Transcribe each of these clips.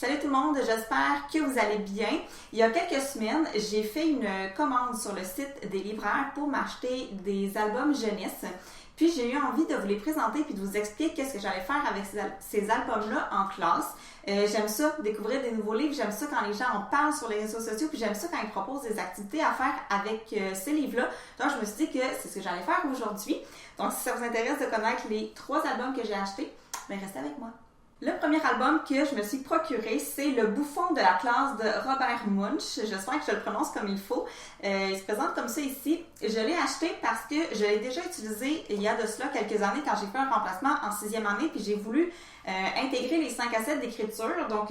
Salut tout le monde, j'espère que vous allez bien. Il y a quelques semaines, j'ai fait une commande sur le site des libraires pour m'acheter des albums jeunesse. Puis j'ai eu envie de vous les présenter puis de vous expliquer qu'est-ce que j'allais faire avec ces albums-là en classe. J'aime ça, découvrir des nouveaux livres, j'aime ça quand les gens en parlent sur les réseaux sociaux, puis j'aime ça quand ils proposent des activités à faire avec ces livres-là. Donc je me suis dit que c'est ce que j'allais faire aujourd'hui. Donc si ça vous intéresse de connaître les 3 albums que j'ai achetés, bien restez avec moi. Le premier album que je me suis procuré, c'est Le Bouffon de la classe de Robert Munsch. J'espère que je le prononce comme il faut. Il se présente comme ça ici. Je l'ai acheté parce que je l'ai déjà utilisé il y a de cela quelques années quand j'ai fait un remplacement en 6e année, puis j'ai voulu intégrer les 5 à 7 d'écriture. Donc,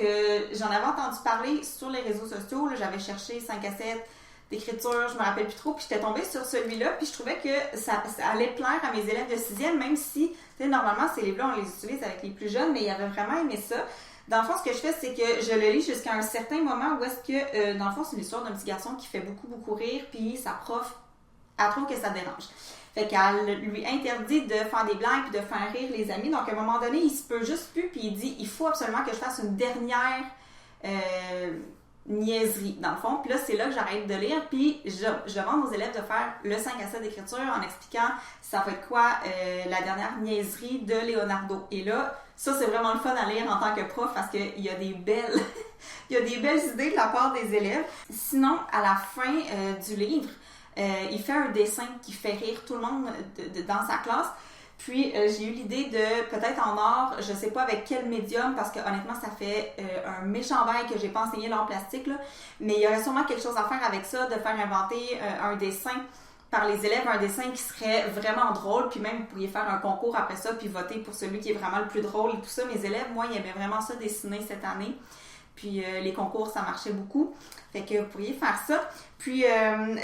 j'en avais entendu parler sur les réseaux sociaux. Là, j'avais cherché 5 à 7 d'écriture, je me rappelle plus trop, puis j'étais tombée sur celui-là, puis je trouvais que ça allait plaire à mes élèves de 6e, même si, tu sais, normalement, ces livres-là, on les utilise avec les plus jeunes, mais ils avaient vraiment aimé ça. Dans le fond, ce que je fais, c'est que je le lis jusqu'à un certain moment où est-ce que, dans le fond, c'est l'histoire d'un petit garçon qui fait beaucoup rire, puis sa prof, elle trouve que ça dérange. Fait qu'elle lui interdit de faire des blagues puis de faire rire les amis. Donc, à un moment donné, il se peut juste plus, puis il dit, il faut absolument que je fasse une dernière niaiserie, dans le fond. Puis là, c'est là que j'arrête de lire, puis je demande aux élèves de faire le 5 à 7 d'écriture en expliquant ça va être quoi la dernière niaiserie de Leonardo. Et là, ça, c'est vraiment le fun à lire en tant que prof parce qu'il y a des belles il y a des belles idées de la part des élèves. Sinon, à la fin du livre, il fait un dessin qui fait rire tout le monde dans sa classe. Puis, j'ai eu l'idée de, peut-être en or, je sais pas avec quel médium, parce que honnêtement, ça fait un méchant bail que j'ai pas enseigné l'art plastique, là, mais il y aurait sûrement quelque chose à faire avec ça, de faire inventer un dessin par les élèves, un dessin qui serait vraiment drôle, puis même, vous pourriez faire un concours après ça, puis voter pour celui qui est vraiment le plus drôle et tout ça. Mes élèves, moi, ils aimaient vraiment ça dessiner cette année. Puis les concours, ça marchait beaucoup. Fait que vous pourriez faire ça. Puis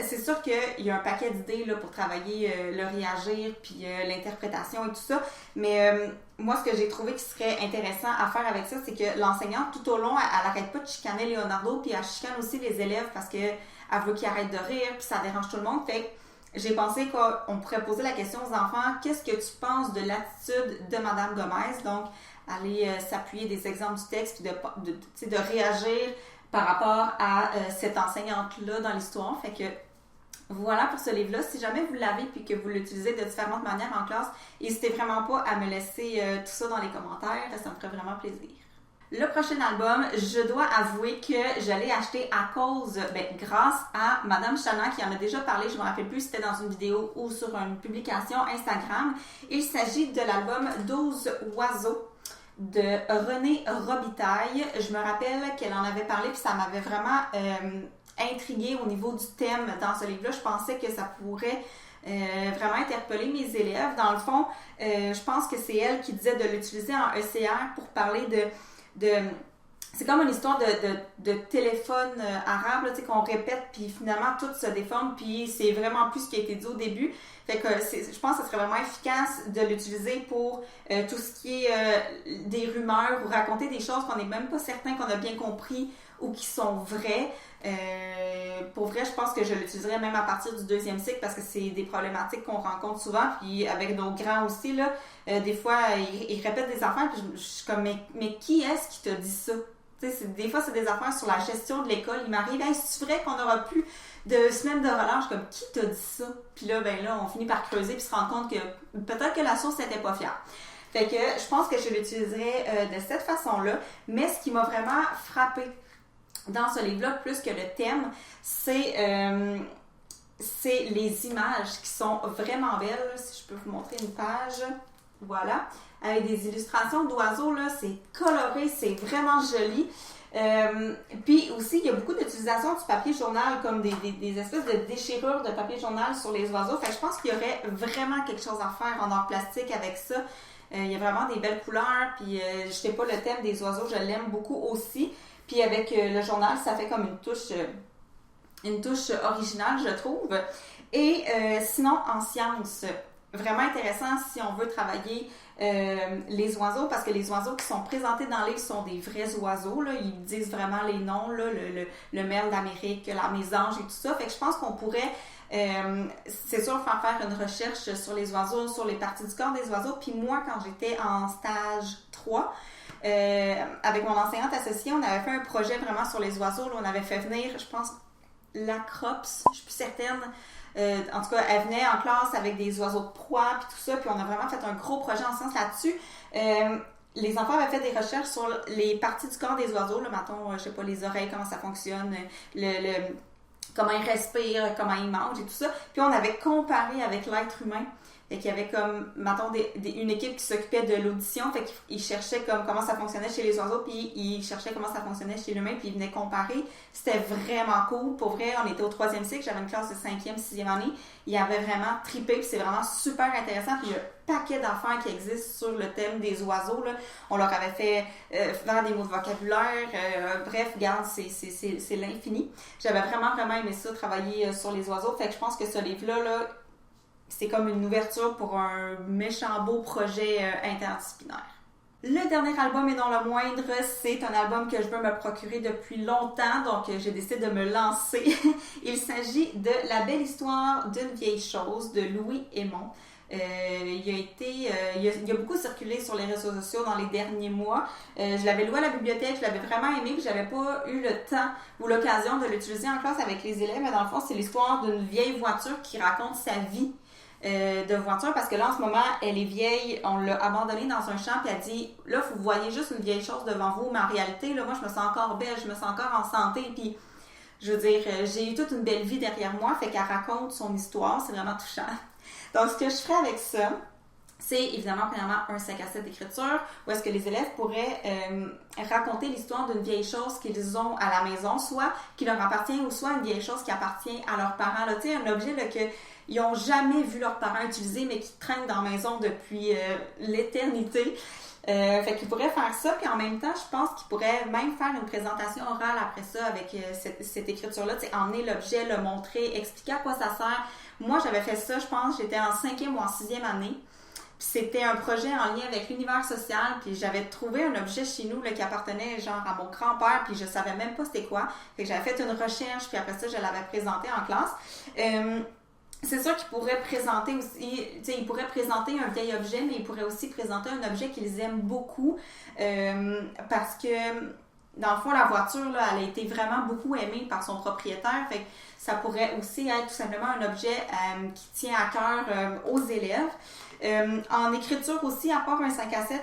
c'est sûr qu'il y a un paquet d'idées là, pour travailler le réagir, puis l'interprétation et tout ça. Mais moi, ce que j'ai trouvé qui serait intéressant à faire avec ça, c'est que l'enseignante, tout au long, elle n'arrête pas de chicaner Leonardo, puis elle chicane aussi les élèves parce qu'elle veut qu'ils arrêtent de rire, puis ça dérange tout le monde. Fait que j'ai pensé qu'on pourrait poser la question aux enfants, qu'est-ce que tu penses de l'attitude de Madame Gomez? Donc, aller s'appuyer des exemples du texte, puis de réagir par rapport à cette enseignante-là dans l'histoire. Fait que voilà pour ce livre-là. Si jamais vous l'avez puis que vous l'utilisez de différentes manières en classe, n'hésitez vraiment pas à me laisser tout ça dans les commentaires. Ça me ferait vraiment plaisir. Le prochain album, je dois avouer que je l'ai acheté à cause, grâce à Madame Chana qui en a déjà parlé, je ne me rappelle plus si c'était dans une vidéo ou sur une publication Instagram. Il s'agit de l'album 12 oiseaux de Renée Robitaille. Je me rappelle qu'elle en avait parlé puis ça m'avait vraiment intriguée au niveau du thème dans ce livre-là. Je pensais que ça pourrait vraiment interpeller mes élèves. Dans le fond, je pense que c'est elle qui disait de l'utiliser en ECR pour parler de c'est comme une histoire de téléphone arabe là, qu'on répète puis finalement tout se déforme puis c'est vraiment plus ce qui a été dit au début. Fait que je pense que ce serait vraiment efficace de l'utiliser pour tout ce qui est des rumeurs ou raconter des choses qu'on n'est même pas certain qu'on a bien compris ou qui sont vraies. Pour vrai, je pense que je l'utiliserais même à partir du 2e cycle parce que c'est des problématiques qu'on rencontre souvent, puis avec nos grands aussi, là, des fois, ils répètent des affaires, puis je suis comme, mais qui est-ce qui t'a dit ça? Des fois, c'est des affaires sur la gestion de l'école. Il m'arrive, hey, c'est vrai qu'on n'aura plus de semaine de relâche, comme, qui t'a dit ça? Puis là, on finit par creuser, puis se rendre compte que peut-être que la source n'était pas fiable. Fait que je pense que je l'utiliserais de cette façon-là, mais ce qui m'a vraiment frappée dans ce livre-là, plus que le thème, c'est les images qui sont vraiment belles. Si je peux vous montrer une page, voilà, avec des illustrations d'oiseaux, là, c'est coloré, c'est vraiment joli. Puis aussi, il y a beaucoup d'utilisation du papier journal, comme des espèces de déchirures de papier journal sur les oiseaux. Fait que je pense qu'il y aurait vraiment quelque chose à faire en art plastique avec ça. Il y a vraiment des belles couleurs, puis je sais pas, le thème des oiseaux, je l'aime beaucoup aussi. Puis avec le journal, ça fait comme une touche originale, je trouve. Et sinon, en sciences, vraiment intéressant si on veut travailler les oiseaux, parce que les oiseaux qui sont présentés dans le livre sont des vrais oiseaux. Là. Ils disent vraiment les noms, là, le merle d'Amérique, la mésange et tout ça. Fait que je pense qu'on pourrait, c'est sûr, faire une recherche sur les oiseaux, sur les parties du corps des oiseaux. Puis moi, quand j'étais en stage 3, avec mon enseignante associée, on avait fait un projet vraiment sur les oiseaux. Là, on avait fait venir, je pense, la Crops, je suis plus certaine. En tout cas, elle venait en classe avec des oiseaux de proie puis tout ça, puis on a vraiment fait un gros projet en sciences là-dessus. Les enfants avaient fait des recherches sur les parties du corps des oiseaux, là, mettons, je sais pas, les oreilles, comment ça fonctionne, comment ils respirent, comment ils mangent et tout ça. Puis on avait comparé avec l'être humain. Fait qu'il y avait comme, mettons, une équipe qui s'occupait de l'audition. Fait qu'ils cherchaient comme comment ça fonctionnait chez les oiseaux, puis ils cherchaient comment ça fonctionnait chez l'humain, puis ils venaient comparer. C'était vraiment cool. Pour vrai, on était au 3e cycle, j'avais une classe de 5e, 6e année. Ils avaient vraiment trippé, puis c'est vraiment super intéressant. Puis il y a un paquet d'affaires qui existent sur le thème des oiseaux, là. On leur avait fait faire des mots de vocabulaire. Bref, regarde, c'est l'infini. J'avais vraiment aimé ça, travailler sur les oiseaux. Fait que je pense que ce livre-là, là, c'est comme une ouverture pour un méchant beau projet interdisciplinaire. Le dernier album, et non le moindre, c'est un album que je veux me procurer depuis longtemps, donc j'ai décidé de me lancer. Il s'agit de La belle histoire d'une vieille chose de Louis Hémon. Il a beaucoup circulé sur les réseaux sociaux dans les derniers mois. Je l'avais loué à la bibliothèque, je l'avais vraiment aimé, puis j'avais pas eu le temps ou l'occasion de l'utiliser en classe avec les élèves. Mais dans le fond, c'est l'histoire d'une vieille voiture qui raconte sa vie de voiture, parce que là en ce moment elle est vieille, on l'a abandonnée dans un champ, puis elle dit là vous voyez juste une vieille chose devant vous, mais en réalité là moi je me sens encore belle, je me sens encore en santé, puis je veux dire j'ai eu toute une belle vie derrière moi. Fait qu'elle raconte son histoire, c'est vraiment touchant. Donc ce que je ferais avec ça, c'est évidemment premièrement un 5 à 7 d'écriture où est-ce que les élèves pourraient raconter l'histoire d'une vieille chose qu'ils ont à la maison, soit qui leur appartient, ou soit une vieille chose qui appartient à leurs parents. Tu sais, un objet là, qu'ils n'ont jamais vu leurs parents utiliser, mais qui traînent dans la maison depuis l'éternité. Fait qu'ils pourraient faire ça, puis en même temps, je pense qu'ils pourraient même faire une présentation orale après ça avec cette écriture-là, tu sais, emmener l'objet, le montrer, expliquer à quoi ça sert. Moi, j'avais fait ça, je pense, j'étais en 5e ou en 6e année. Puis c'était un projet en lien avec l'univers social, puis j'avais trouvé un objet chez nous là, qui appartenait genre à mon grand-père, puis je savais même pas c'était quoi. Fait que j'avais fait une recherche, puis après ça, je l'avais présenté en classe. C'est sûr qu'ils pourraient présenter aussi, tu sais, ils pourraient présenter un vieil objet, mais ils pourraient aussi présenter un objet qu'ils aiment beaucoup, parce que, dans le fond, la voiture, là, elle a été vraiment beaucoup aimée par son propriétaire, fait que ça pourrait aussi être tout simplement un objet qui tient à cœur aux élèves. En écriture aussi, à part un 5 à 7,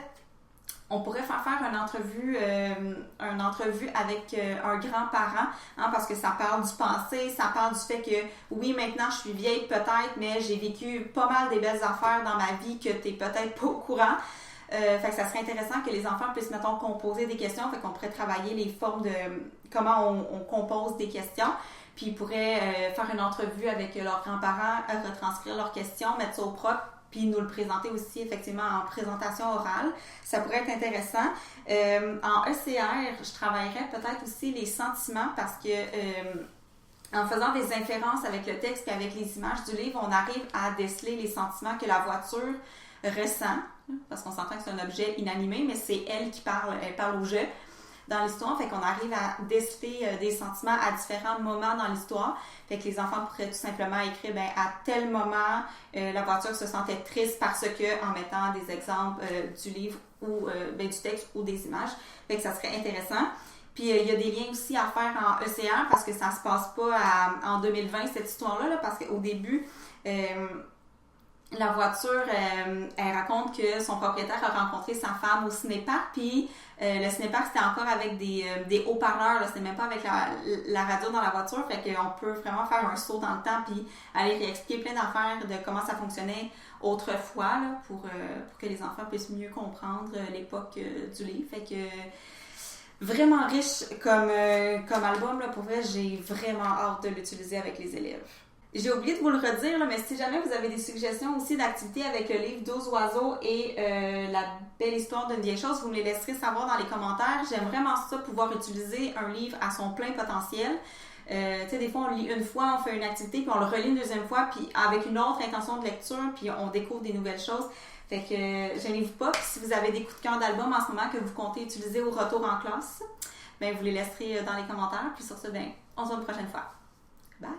on pourrait faire une entrevue avec un grand-parent, hein, parce que ça parle du passé, ça parle du fait que, oui, maintenant je suis vieille peut-être, mais j'ai vécu pas mal des belles affaires dans ma vie que t'es peut-être pas au courant. Fait que ça serait intéressant que les enfants puissent, mettons, composer des questions, fait qu'on pourrait travailler les formes de comment on compose des questions. Puis ils pourraient faire une entrevue avec leurs grands-parents, retranscrire leurs questions, mettre ça au propre, puis nous le présenter aussi effectivement en présentation orale. Ça pourrait être intéressant. En ECR, je travaillerais peut-être aussi les sentiments, parce que en faisant des inférences avec le texte et avec les images du livre, on arrive à déceler les sentiments que la voiture ressent, parce qu'on s'entend que c'est un objet inanimé, mais c'est elle qui parle, elle parle au jeu dans l'histoire, fait qu'on arrive à déceler des sentiments à différents moments dans l'histoire. Fait que les enfants pourraient tout simplement écrire, à tel moment, la voiture se sentait triste parce que, en mettant des exemples du livre ou du texte ou des images. Fait que ça serait intéressant. Puis il y a des liens aussi à faire en ECR, parce que ça se passe pas en 2020, cette histoire-là, là, parce qu'au début, la voiture, elle raconte que son propriétaire a rencontré sa femme au cinéparc, puis le cinéparc, c'était encore avec des haut-parleurs, là, c'était même pas avec la radio dans la voiture, fait qu'on peut vraiment faire un saut dans le temps puis aller réexpliquer plein d'affaires de comment ça fonctionnait autrefois, là, pour que les enfants puissent mieux comprendre l'époque du livre. Fait que vraiment riche comme album, là, pour vrai, j'ai vraiment hâte de l'utiliser avec les élèves. J'ai oublié de vous le redire, là, mais si jamais vous avez des suggestions aussi d'activités avec le livre 12 oiseaux et La belle histoire d'une vieille chose, vous me les laisserez savoir dans les commentaires. J'aime vraiment ça, pouvoir utiliser un livre à son plein potentiel. Tu sais, des fois, on lit une fois, on fait une activité, puis on le relit une deuxième fois, puis avec une autre intention de lecture, puis on découvre des nouvelles choses. Fait que gênez-vous pas. Puis si vous avez des coups de cœur d'album en ce moment que vous comptez utiliser au retour en classe, vous les laisserez dans les commentaires. Puis sur ce, on se voit une prochaine fois. Bye!